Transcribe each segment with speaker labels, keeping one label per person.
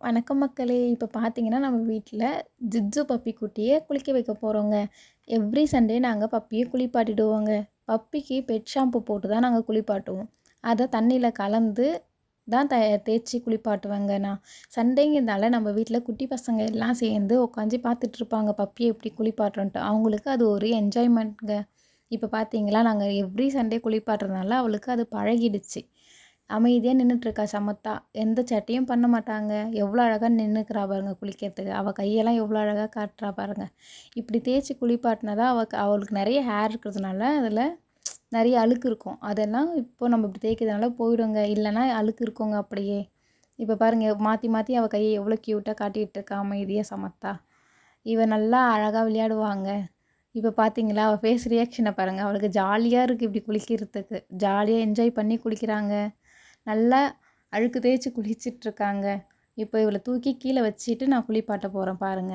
Speaker 1: வணக்கம் மக்களே! இப்போ பார்த்தீங்கன்னா, நம்ம வீட்ல ஜிஜ்ஜு பப்பி குட்டிய குளிக்க வைக்க போறோங்க. எவ்ரி சண்டே நாங்க பப்பிய குளிப்பாட்டிடுவோங்க. பப்பிக்கு பெட் ஷாம்பு போட்டு தான் நாங்க குளிப்பாட்டுவோம். அத தண்ணீல கலந்து தான் தேய்ச்சி குளிப்பாட்டுவேங்க நான். சண்டேங்கிறதுனால நம்ம வீட்ல குட்டி பசங்க எல்லாம் சேர்ந்து உட்காந்து பார்த்துட்ருப்பாங்க பப்பிய எப்படி குளிப்பாட்டுறோன்ட்டு. அவங்களுக்கு அது ஒரு என்ஜாய்மெண்ட்ங்க. இப்போ பார்த்தீங்களா, நாங்க எவ்ரி சண்டே குளிப்பாட்டுறதுனால அவளுக்கு அது பழகிடுச்சு. அமைதியா நின்னுட்ருக்கா சமத்தா. எந்த சேட்டையும் பண்ண மாட்டாங்க. எவ்வளோ அழகா நின்னுக்கிறா பாருங்க குளிக்கிறதுக்கு. அவ கையெல்லாம் எவ்வளோ அழகா காட்டுறா பாருங்க. இப்படி தேய்ச்சி குளிப்பாட்டினா தான் அவளுக்கு நெறைய ஹேர் இருக்கிறதுனால அதில நெறைய அழுக்கு இருக்கும். அதெல்லாம் இப்போ நம்ம இப்படி தேய்க்கிறதுனால போயிடுங்க. இல்லைன்னா அழுக்கு இருக்குங்க அப்படியே. இப்போ பாருங்க மாத்தி மாத்தி அவ கைய எவ்வளோ க்யூட்டா காட்டிட்டு இருக்கா அமைதியா சமத்தா. இவ நல்லா அழகா விளையாடுவாங்க. இப்போ பார்த்தீங்களா, அவ ஃபேஸ் ரியாக்ஷன பாருங்க. அவளுக்கு ஜாலியா இருக்கு இப்படி குளிக்கிறதுக்கு. ஜாலியா என்ஜாய் பண்ணி குளிக்கிறாங்க. நல்லா அழுக்கு தேய்ச்சி குளிச்சிட்ருக்காங்க. இப்போ இவள தூக்கி கீழ வச்சுட்டு நான் குளிப்பாட்ட போறேன் பாருங்க.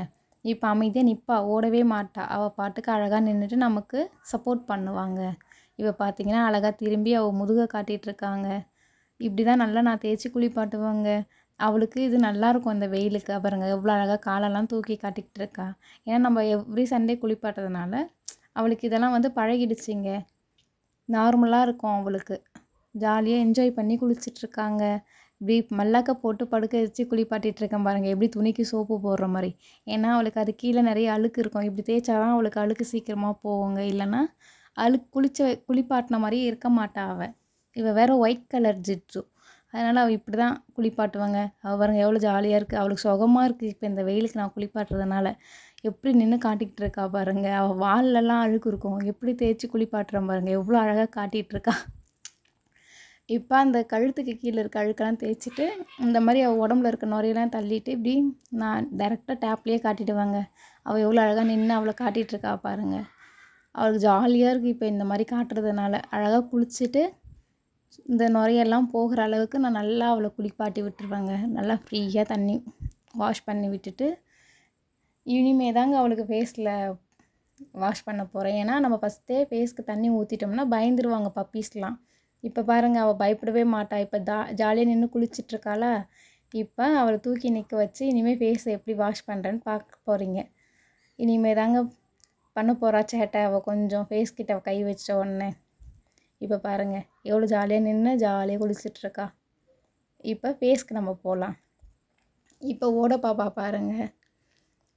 Speaker 1: இப்போ அமைதியா நிப்பா, ஓடவே மாட்டா. அவ பாட்டுக்கு அழகா நின்னுட்டு நமக்கு சப்போர்ட் பண்ணுவாங்க. இப்ப பார்த்தீங்கன்னா, அழகா திரும்பி அவ முதுக காட்டிட்ருக்காங்க. இப்படி தான் நல்லா நான் தேய்ச்சி குளிப்பாட்டுவேங்க. அவளுக்கு இது நல்லாயிருக்கும் இந்த வெயிலுக்கு. பாருங்க எவ்வளோ அழகா காலெல்லாம் தூக்கி காட்டிக்கிட்டு இருக்கா. ஏன்னா நம்ம எவ்ரி சண்டே குளிப்பாட்டுறதுனால அவளுக்கு இதெல்லாம் வந்து பழகிடுச்சுங்க. நார்மலா இருக்கும் அவளுக்கு. ஜாலியா என்ஜாய் பண்ணி குளிச்சிட்ருக்காங்க. இப்படி மல்லாக்க போட்டு படுக்க வச்சு குளிப்பாட்டிகிட்ருக்கேன் பாருங்க. எப்படி துணிக்கு சோப்பு போடுற மாரி. ஏன்னா அவளுக்கு அது கீழ நெறைய அழுக்கு இருக்கும். இப்படி தேய்ச்சா தான் அவளுக்கு அழுக்கு சீக்கிரமா போகுங்க. இல்லைன்னா குளிப்பாட்டின மாரியே இருக்க மாட்டா அவ. இவ வேற ஒயிட் கலர் ஜிட்ஜு. அதனால அவ இப்படி தான் குளிப்பாட்டுவேங்க. அவ பாருங்க எவ்வளோ ஜாலியா இருக்கு. அவளுக்கு சுகமா இருக்கு இப்ப இந்த வெயிலுக்கு நான் குளிப்பாட்டுறதுனால. எப்படி நின்னு காட்டிக்கிட்டு இருக்கா பாருங்க. அவ வால்லலாம் அழுக்கு இருக்கும். எப்படி தேய்ச்சு குளிப்பாட்டுறேன் பாருங்க. எவ்வளோ அழகா காட்டிகிட்ருக்கா. இப்போ அந்த கழுத்துக்கு கீழ இருக்க அழுக்கெல்லாம் தேய்ச்சிட்டு, இந்த மாரி அவ உடம்புல இருக்க நுரையெல்லாம் தள்ளிட்டு, இப்படி நான் டைரெக்ட்டா டேப்லேயே காட்டிடுவேங்க. அவ எவ்வளோ அழகா நின்னு அவள காட்டிகிட்ருக்கா பாருங்க. அவளுக்கு ஜாலியா இருக்கு இப்போ இந்த மாரி காட்டுறதுனால. அழகா குளிச்சுட்டு, இந்த நுரையெல்லாம் போகிற அளவுக்கு நான் நல்லா அவள குளிப்பாட்டி விட்டுருவேங்க. நல்லா ஃப்ரீயா தண்ணி வாஷ் பண்ணி விட்டுட்டு, இனிமே தாங்க அவளுக்கு ஃபேஸில் வாஷ் பண்ண போறேன். ஏன்னா நம்ம ஃபஸ்ட்டே ஃபேஸ்க்கு தண்ணி ஊத்திட்டோம்னா பயந்துருவாங்க பப்பீஸ்லாம். இப்போ பாருங்க அவ பயப்படவே மாட்டா. இப்போ ஜாலியா நின்னு குளிச்சிட்ருக்காளா, இப்போ அவள தூக்கி நிக்க வச்சு இனிமே ஃபேஸ எப்படி வாஷ் பண்ணுறேன்னு பார்க்க போறீங்க. இனிமே தாங்க பண்ண போறா சேட்டை. அவ கொஞ்சம் ஃபேஸ் கிட்ட கை வச்ச உடனே. இப்போ பாருங்க எவ்வளோ ஜாலியா நின்னு ஜாலியா குளிச்சிட்ருக்கா. இப்போ ஃபேஸ்க்கு நம்ம போலாம். இப்போ ஓட பாப்பா பாருங்க.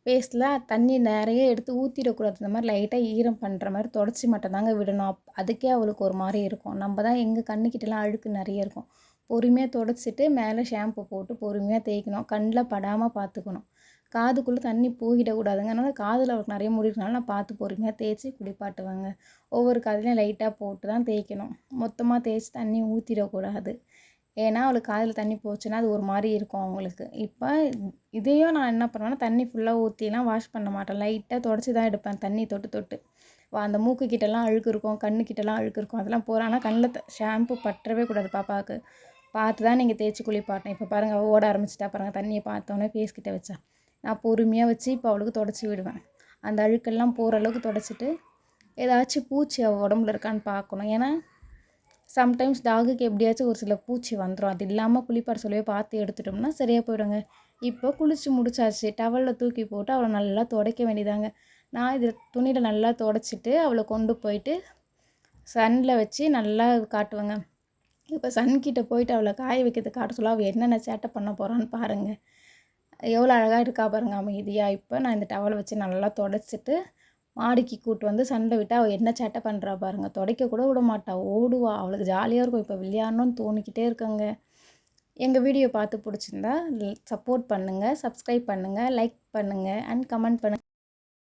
Speaker 1: ஃபேஸில் தண்ணி நிறைய எடுத்து ஊற்றிடக்கூடாது. இந்த மாதிரி லைட்டாக ஈரம் பண்ணுற மாதிரி தொடச்சி மட்டும் தாங்க விடணும். அதுக்கே அவளுக்கு ஒரு மாதிரி இருக்கும். நம்ம தான் எங்கள் கண்ணுக்கிட்டலாம் அழுக்கு நிறைய இருக்கும். பொறுமையாக தொடச்சிட்டு மேலே ஷாம்பு போட்டு பொறுமையாக தேய்க்கணும். கண்ணில் படாமல் பார்த்துக்கணும். காதுக்குள்ளே தண்ணி போயிடக்கூடாதுங்க. அதனால் காதில் அவளுக்கு நிறைய முடி இருக்கனால நான் பார்த்து பொறுமையாக தேய்ச்சி குளிப்பாட்டுவேங்க. ஒவ்வொரு காதுலையும் லைட்டாக போட்டு தான் தேய்க்கணும். மொத்தமாக தேய்ச்சி தண்ணி ஊற்றிடக்கூடாது. ஏன்னா அவளுக்கு காதில் தண்ணி போச்சுன்னா அது ஒரு மாதிரி இருக்கும் அவங்களுக்கு. இப்போ இதையும் நான் என்ன பண்ணுவேன்னா, தண்ணி ஃபுல்லாக ஊற்றிலாம் வாஷ் பண்ண மாட்டேன். லைட்டாக தொடச்சி தான் எடுப்பேன் தண்ணி தொட்டு தொட்டு. அந்த மூக்கு கிட்டலாம் அழுக்கு இருக்கும், கண்ணுக்கிட்டலாம் அழுக்கு இருக்கும். அதெல்லாம் போகிற ஆனால் கண்ணில் ஷாம்பு பற்றவே கூடாது பாப்பாவுக்கு. பார்த்து தான் நீங்கள் தேய்ச்சி குளிப்பாட்டணும். இப்போ பாருங்கள் அவள் ஓட ஆரம்பிச்சிட்டா பாருங்கள். தண்ணியை பார்த்தோன்னே ஃபேஸ் கிட்ட வச்சா. நான் பொறுமையாக வச்சு இப்போ அவளுக்கு தொடச்சி விடுவேன். அந்த அழுக்கெல்லாம் போகிற அளவுக்கு தொடச்சிட்டு, ஏதாச்சும் பூச்சி அவள் உடம்புல இருக்கான்னு பார்க்கணும். ஏன்னா சம்டைம்ஸ் டாகுக்கு எப்படியாச்சும் ஒரு சில பூச்சி வந்துடும். அது இல்லாமல் குளிப்பாட்ட சொல்லவே பார்த்து எடுத்துட்டோம்னா சரியாக போயிடுங்க. இப்போ குளிச்சு முடிச்சாச்சு. டவலில் தூக்கி போட்டு அவளை நல்லா துடைக்க வேண்டியதாங்க. நான் இதில் துணியில் நல்லா துடைச்சிட்டு அவளை கொண்டு போயிட்டு சன்னில் வச்சு நல்லா காட்டுவேங்க. இப்போ சன்கிட்ட போயிட்டு அவளை காய வைக்கிறதுக்கு காட்ட சொல்ல அவள் என்னென்ன சேட்டை பண்ண போகிறான்னு பாருங்கள். எவ்வளோ அழகாக இருக்கா பாருங்கள் அமைதியாக. இப்போ நான் இந்த டவலை வச்சு நல்லா துடைச்சிட்டு மாடிக்கு கூட்டு வந்து சண்டை விட்டால் அவள் என்ன சேட்டை பண்ணுறா பாருங்கள். துடைக்க கூட விட மாட்டா, ஓடுவா. அவளுக்கு ஜாலியாக இருக்கும். இப்போ விளையாடணும்னு தோணிக்கிட்டே இருக்கங்க. எங்கள் வீடியோ பார்த்து பிடிச்சிருந்தா சப்போர்ட் பண்ணுங்கள், சப்ஸ்கிரைப் பண்ணுங்கள், லைக் பண்ணுங்கள் அண்ட் கமெண்ட் பண்ணுங்கள்.